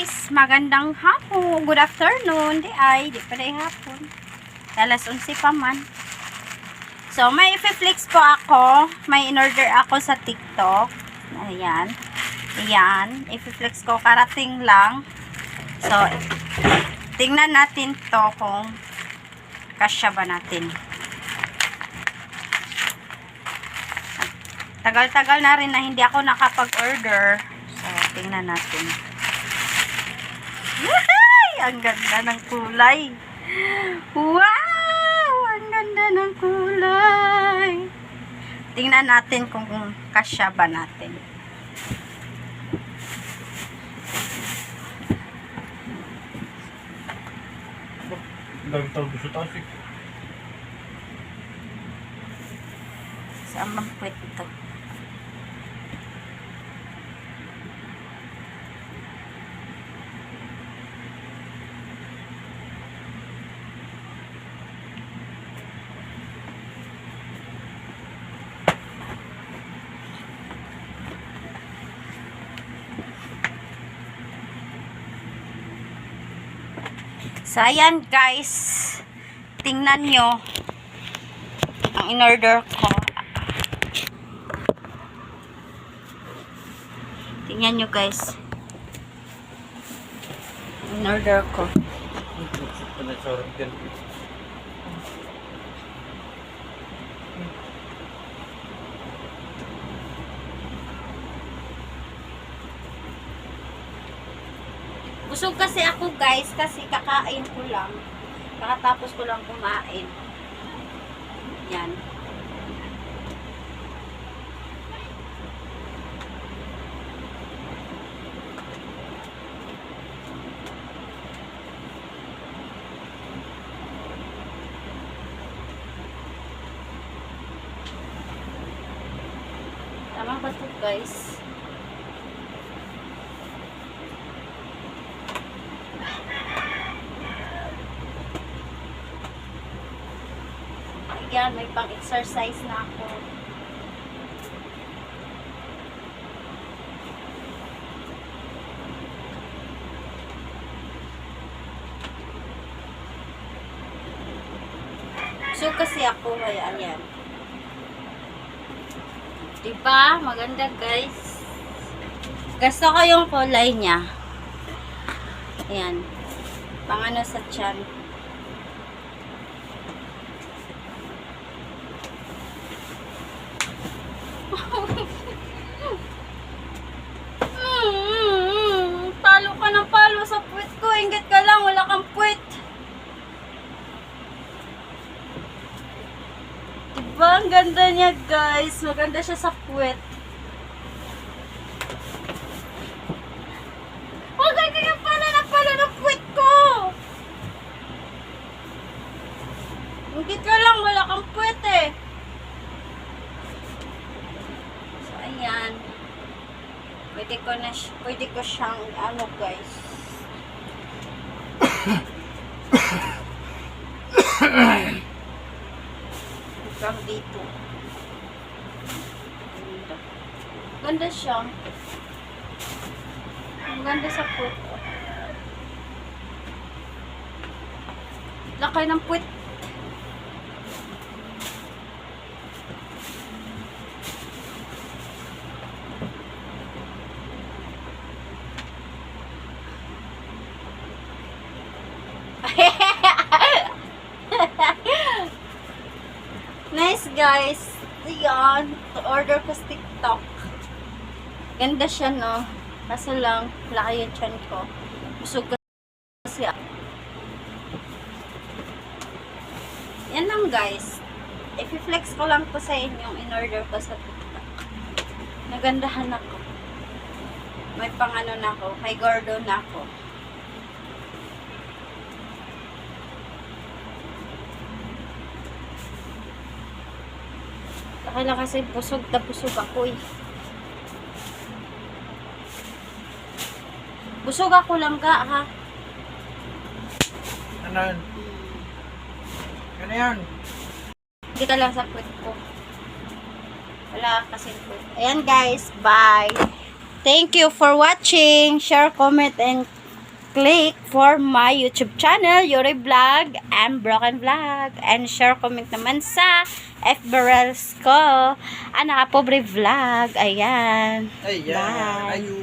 guys, magandang hapon. Good afternoon. Di pa rin hapon. Alas 11 pa man. So, may i-flex po ako. May in-order ako sa TikTok. Ayan. Ayan. I-flex ko. Karating lang. So, tingnan natin to kung kasya ba natin. Tagal-tagal na rin na hindi ako nakapag-order. So, tingnan natin. Yay! Ang ganda ng kulay. Wow! Ang ganda ng kulay. Tingnan natin kung kasya ba natin. Dami tao gusto tasik. Saan bang puwet ito? So, ayan guys. Tingnan nyo ang in-order ko. Tingnan nyo guys. In-order ko. Busog kasi ako guys kasi kakain ko lang. Kakatapos ko lang kumain. Yan. Tama ba ito guys? Yan, may pang-exercise na ako. So, kasi ako, ayan. Diba? Maganda, guys. Gusto ko yung kulay niya. Ayan. Pang ano sa tiyan. Palo ka ng palo sa puwet ko. Inggit ka lang, wala kang puwet. Diba? Ang ganda niya guys. Maganda siya sa puwet. Huwag ka pala ng puwet ko. Inggit ka lang, wala kang puwet eh. So, ayan. Pwede ko siyang ano guys. Hanggang dito. Ganda siya. Ang ganda sa puwet. Lakay ng puwet. Nice guys. Ayan. Order ko sa TikTok. Ganda siya no. Kaso lang, laki yung tiyan ko. Busog kasi ako. Yan lang guys. I-flex ko lang po sa inyo yung in-order ko sa TikTok. Nagandahan ako. May pang ano na ako. May gordo na ako. Kaya kasi busog na busog ako eh. Busog ako lang ka ha. Ano yun? Ano yan? Hindi ka lang sa puwet ko. Wala kasi puwet. Ayan guys, bye. Thank you for watching. Share, comment, and click for my YouTube channel, Yuri Vlog and Broken Vlog. And share, comment naman sa FB Reels ko, Anak Pobre Vlog. Ayan. Ayan. Bye. Ayun.